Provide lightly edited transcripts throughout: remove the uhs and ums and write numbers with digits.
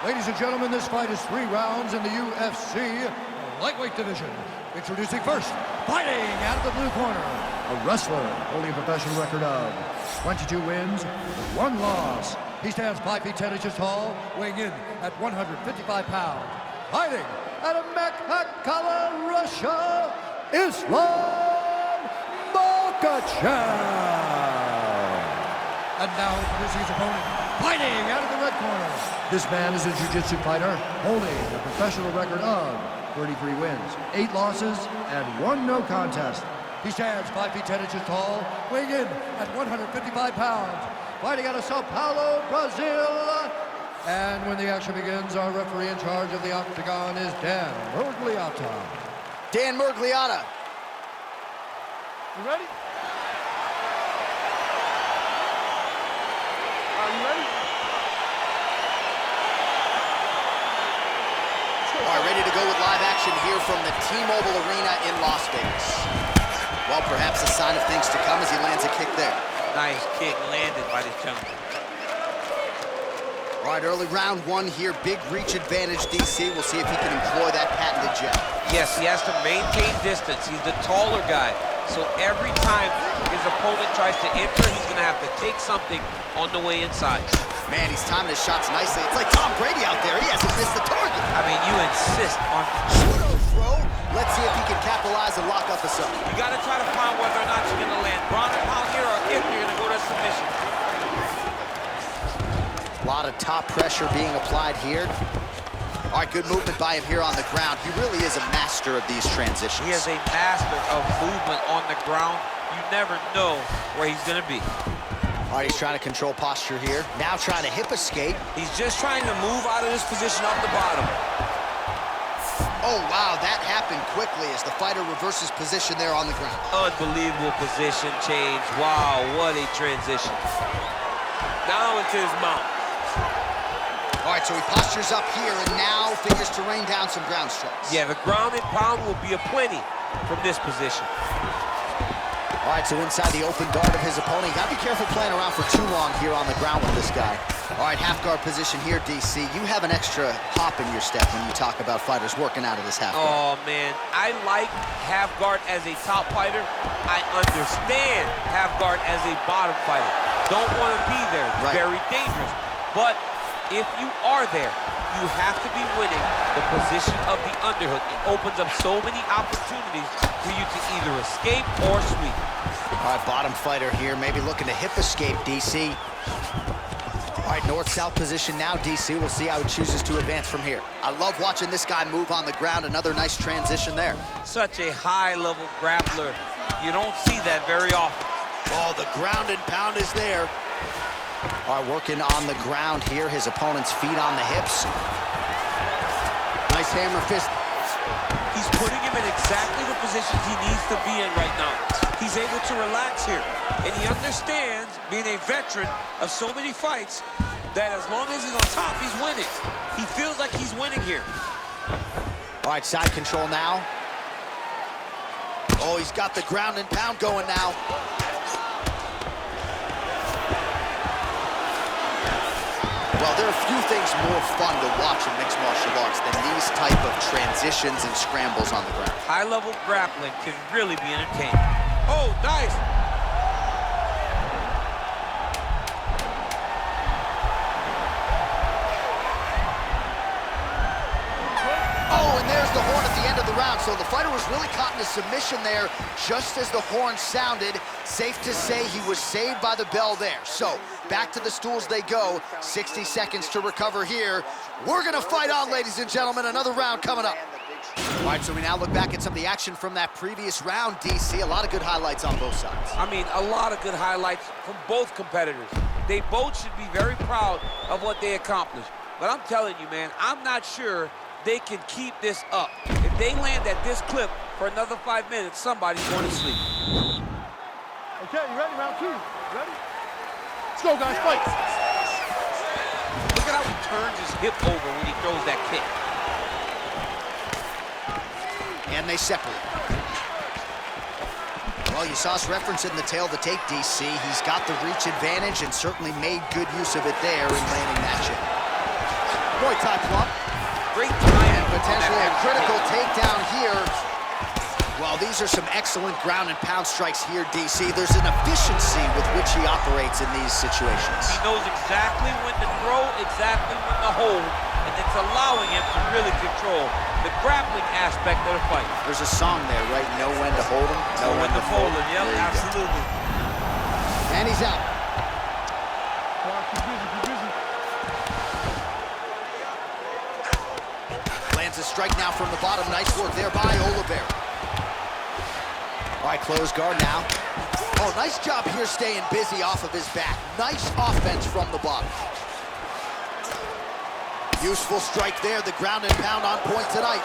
Ladies and gentlemen, this fight is 3 rounds in the UFC lightweight division. Introducing first, fighting out of the blue corner, a wrestler holding a professional record of 22 wins with 1 loss. He stands 5 feet 10 inches tall, weighing in at 155 pounds. Fighting out of Makhachev, Russia, Islam Makhachev. And now introducing his opponent, fighting out of the red corner. This man is a jiu-jitsu fighter holding a professional record of 33 wins, 8 losses, and 1 no contest. He stands 5 feet 10 inches tall, weighing in at 155 pounds. Fighting out of Sao Paulo, Brazil. And when the action begins, our referee in charge of the octagon is Dan Mergliata. Dan Mergliata. You ready? Are you ready? All right, ready to go with live action here from the T-Mobile Arena in Las Vegas. Well, perhaps a sign of things to come as he lands a kick there. Nice kick landed by this gentleman. All right, early round 1 here, big reach advantage, DC. We'll see if he can employ that patented jab. Yes, he has to maintain distance. He's the taller guy. So every time his opponent tries to enter, he's going to have to take something on the way inside. Man, he's timing his shots nicely. It's like Tom Brady out there. He hasn't missed the target. I mean, you insist on pseudo throw. Let's see if he can capitalize and lock up a sub. You got to try to find whether or not you're going to land ground and pound here or if you're going to go to submission. A lot of top pressure being applied here. All right, good movement by him here on the ground. He really is a master of these transitions. He is a master of movement on the ground. You never know where he's going to be. All right, he's trying to control posture here. Now trying to hip escape. He's just trying to move out of this position off the bottom. Oh, wow, that happened quickly as the fighter reverses position there on the ground. Unbelievable position change. Wow, what a transition. Now into his mount. All right, so he postures up here and now figures to rain down some ground strikes. Yeah, the ground and pound will be aplenty from this position. All right, so inside the open guard of his opponent. You gotta be careful playing around for too long here on the ground with this guy. All right, half guard position here, DC. You have an extra hop in your step when you talk about fighters working out of this half guard. Oh, man, I like half guard as a top fighter. I understand half guard as a bottom fighter. Don't want to be there. It's very dangerous. But if you are there, you have to be winning the position of the underhook. It opens up so many opportunities for you to either escape or sweep. All right, bottom fighter here, maybe looking to hip escape, DC. All right, north-south position now, DC. We'll see how he chooses to advance from here. I love watching this guy move on the ground. Another nice transition there. Such a high-level grappler. You don't see that very often. Oh, the ground and pound is there. All right, working on the ground here. His opponent's feet on the hips. Nice hammer fist. He's putting him in exactly the positions he needs to be in right now. He's able to relax here. And he understands, being a veteran of so many fights, that as long as he's on top, he's winning. He feels like he's winning here. All right, side control now. Oh, he's got the ground and pound going now. Well, there are a few things more fun to watch in mixed martial arts than these type of transitions and scrambles on the ground. High-level grappling can really be entertaining. Oh, nice. Oh, and there's the horn at the end of the round. So the fighter was really caught in a submission there just as the horn sounded. Safe to say he was saved by the bell there. So back to the stools they go. 60 seconds to recover here. We're going to fight on, ladies and gentlemen. Another round coming up. All right, so we now look back at some of the action from that previous round, DC. A lot of good highlights on both sides. I mean, a lot of good highlights from both competitors. They both should be very proud of what they accomplished. But I'm telling you, man, I'm not sure they can keep this up. If they land at this clip for another 5 minutes, somebody's going to sleep. Okay, you ready? Round 2. Ready? Let's go, guys. Fight. Look at how he turns his hip over when he throws that kick. And they separate. Well, you saw us referencing the tail of the tape, DC. He's got the reach advantage and certainly made good use of it there in landing that shot. Muay Thai plump. Great timing. And potentially a critical takedown here. Well, these are some excellent ground and pound strikes here, DC. There's an efficiency with which he operates in these situations. He knows exactly when to throw, exactly when to hold, and it's allowing him to really control the grappling aspect of the fight. There's a song there, right? Know when to hold him, know when to fold him. Yep, absolutely. And he's out. Lands a strike now from the bottom. Nice work there by Oliveira. All right, close guard now. Oh, nice job here staying busy off of his back. Nice offense from the bottom. Useful strike there. The ground and pound on point tonight.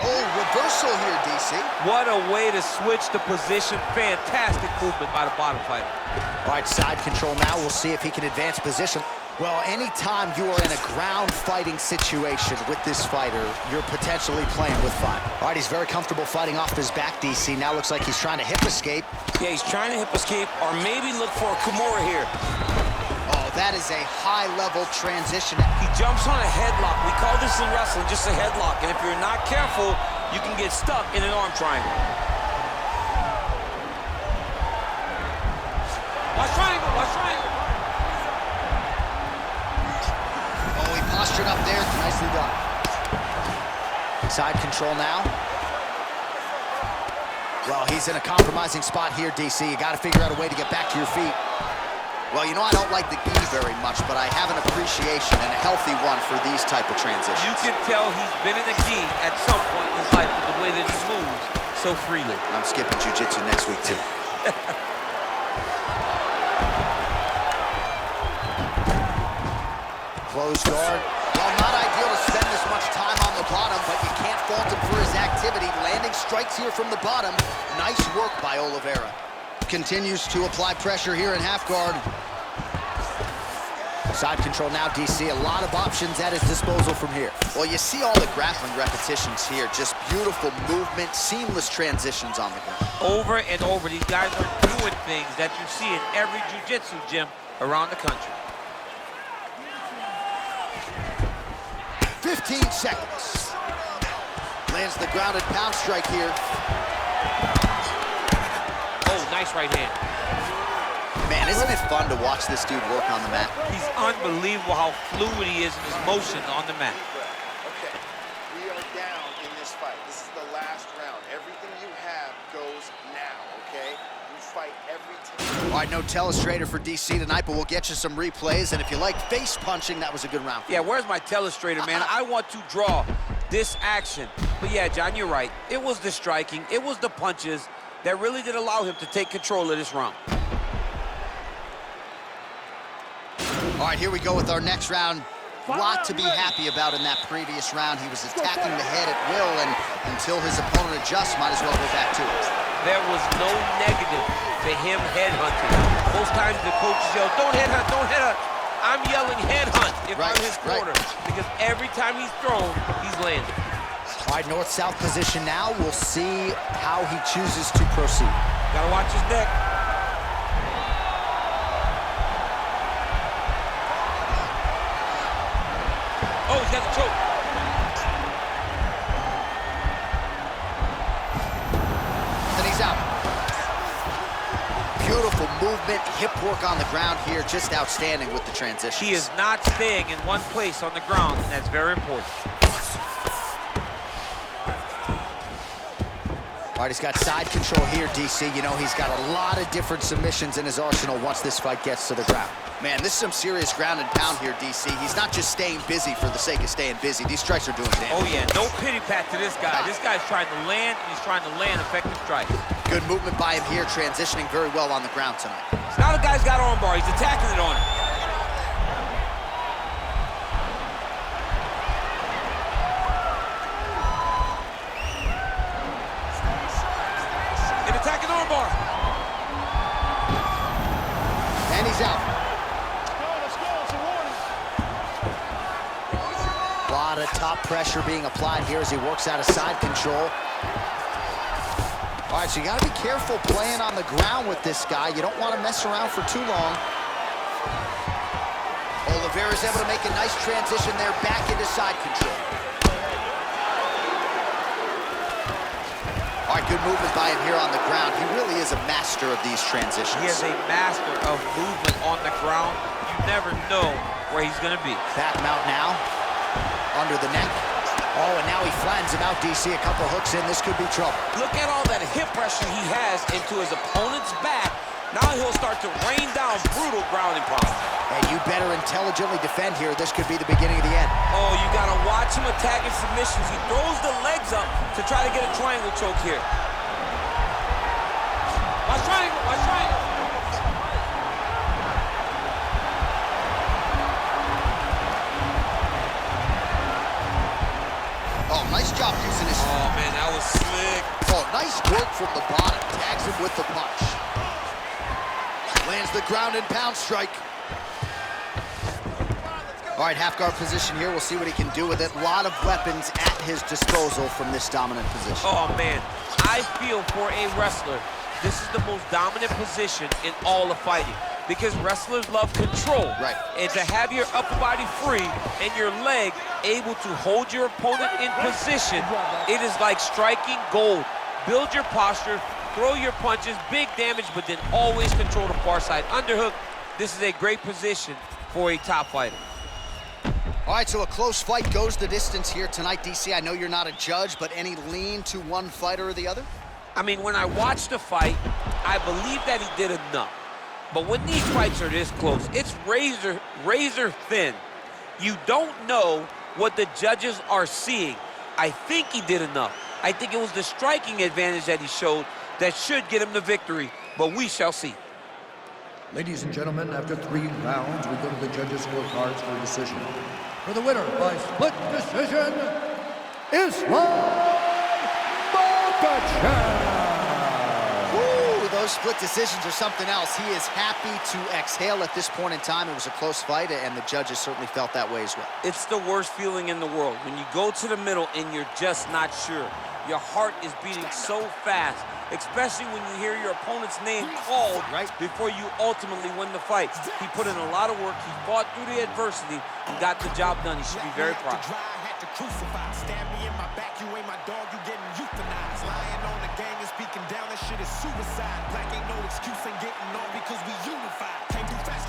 Oh, reversal here, DC. What a way to switch the position. Fantastic movement by the bottom fighter. All right, side control now. We'll see if he can advance position. Well, anytime you are in a ground fighting situation with this fighter, you're potentially playing with fire. All right, he's very comfortable fighting off his back, DC. Now looks like he's trying to hip escape. Yeah, he's trying to hip escape or maybe look for a Kimura here. Oh, that is a high-level transition. He jumps on a headlock. We call this in wrestling just a headlock. And if you're not careful, you can get stuck in an arm triangle. Watch triangle, watch triangle. Postured up there, nicely done. Side control now. Well, he's in a compromising spot here, DC. You got to figure out a way to get back to your feet. Well, you know, I don't like the gi very much, but I have an appreciation and a healthy one for these type of transitions. You can tell he's been in the gi at some point in his life with the way that he moves so freely. I'm skipping jiu-jitsu next week, too. Close guard. Well, not ideal to spend this much time on the bottom, but you can't fault him for his activity. Landing strikes here from the bottom. Nice work by Oliveira. Continues to apply pressure here in half guard. Side control now, DC. A lot of options at his disposal from here. Well, you see all the grappling repetitions here. Just beautiful movement, seamless transitions on the ground. Over and over, these guys are doing things that you see in every jiu-jitsu gym around the country. 15 seconds. Lands the grounded pound strike here. Oh, nice right hand. Man, isn't it fun to watch this dude work on the mat? He's unbelievable how fluid he is in his motion on the mat. Okay, we are down in this fight. This is the last round. Everything you have goes now, okay? You fight every time. All right, no telestrator for DC tonight, but we'll get you some replays. And if you like face punching, that was a good round. Yeah, where's my telestrator, man? I want to draw this action. But yeah, John, you're right. It was the striking, it was the punches that really did allow him to take control of this round. All right, here we go with our next round. A lot to be happy about in that previous round. He was attacking the head at will, and until his opponent adjusts, might as well go back to it. There was no negative to him headhunting. Most times the coaches yell, don't headhunt, don't headhunt. I'm yelling headhunt if I'm his corner, because every time he's thrown, he's landed. All right, north-south position now. We'll see how he chooses to proceed. Gotta watch his neck. Oh, he's got the choke. And he's out. Beautiful movement, hip work on the ground here, just outstanding with the transition. He is not staying in one place on the ground, and that's very important. All right, he's got side control here, DC. You know, he's got a lot of different submissions in his arsenal once this fight gets to the ground. Man, this is some serious ground and pound here, DC. He's not just staying busy for the sake of staying busy. These strikes are doing damage. Oh, yeah, no pity pat to this guy. This guy's trying to land, and he's trying to land effective strikes. Good movement by him here, transitioning very well on the ground tonight. Now the guy's got armbar. He's attacking it on him. Attacking armbar. And he's out. Let's go, it's a warning. A lot of top pressure being applied here as he works out of side control. All right, so you got to be careful playing on the ground with this guy. You don't want to mess around for too long. Oliveira's able to make a nice transition there back into side control. All right, good movement by him here on the ground. He really is a master of these transitions. He is a master of movement on the ground. You never know where he's going to be. Back him out now. Under the neck. Oh, and now he flattens him out, DC. A couple hooks in. This could be trouble. Look at all that hip pressure he has into his opponent's back. Now he'll start to rain down brutal grounding pound. And you better intelligently defend here. This could be the beginning of the end. Oh, you got to watch him attacking submissions. He throws the legs up to try to get a triangle choke here. Watch triangle, watch triangle. Oh, nice job using his... Oh, man, that was slick. Oh, nice work from the bottom. Tags him with the punch. Lands the ground and pound strike. All right, half guard position here. We'll see what he can do with it. A lot of weapons at his disposal from this dominant position. Oh, man. I feel for a wrestler, this is the most dominant position in all of fighting because wrestlers love control. Right. And to have your upper body free and your leg able to hold your opponent in position, it is like striking gold. Build your posture, throw your punches, big damage, but then always control the far side underhook. This is a great position for a top fighter. All right, so a close fight goes the distance here tonight, DC. I know you're not a judge, but any lean to one fighter or the other? I mean, when I watched the fight, I believe that he did enough. But when these fights are this close, it's razor thin. You don't know what the judges are seeing. I think he did enough. I think it was the striking advantage that he showed that should get him the victory, but we shall see. Ladies and gentlemen, after 3 rounds, we go to the judges' scorecards for a decision. For the winner by split decision, Makhachev. Ooh, those split decisions are something else. He is happy to exhale at this point in time. It was a close fight, and the judges certainly felt that way as well. It's the worst feeling in the world when you go to the middle and you're just not sure. Your heart is beating so fast, especially when you hear your opponent's name called before you ultimately win the fight. He put in a lot of work. He fought through the adversity and got the job done. He should be very proud. Stab me in my back, you ain't my dog, you getting euthanized. Lying on the gang and speaking down, that shit is suicide. Black ain't no excuse, ain't getting on because we unified. Can't do fast.